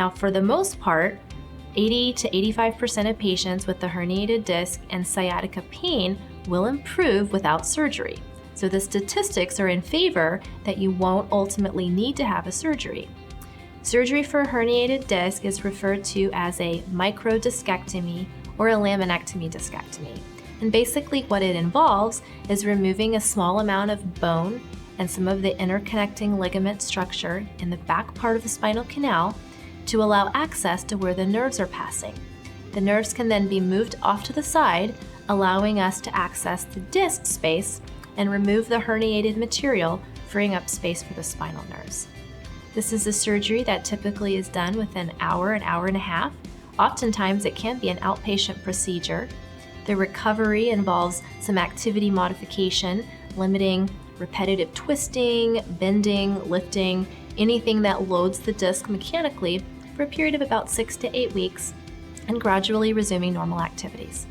Now, for the most part, 80 to 85% of patients with the herniated disc and sciatica pain will improve without surgery. So the statistics are in favor that you won't ultimately need to have a surgery. Surgery for herniated disc is referred to as a microdiscectomy or a laminectomy discectomy. And basically what it involves is removing a small amount of bone and some of the interconnecting ligament structure in the back part of the spinal canal to allow access to where the nerves are passing. The nerves can then be moved off to the side, allowing us to access the disc space and remove the herniated material, freeing up space for the spinal nerves. This is a surgery that typically is done within an hour and a half. Oftentimes it can be an outpatient procedure. The recovery involves some activity modification, limiting repetitive twisting, bending, lifting, anything that loads the disc mechanically for a period of about 6 to 8 weeks, and gradually resuming normal activities.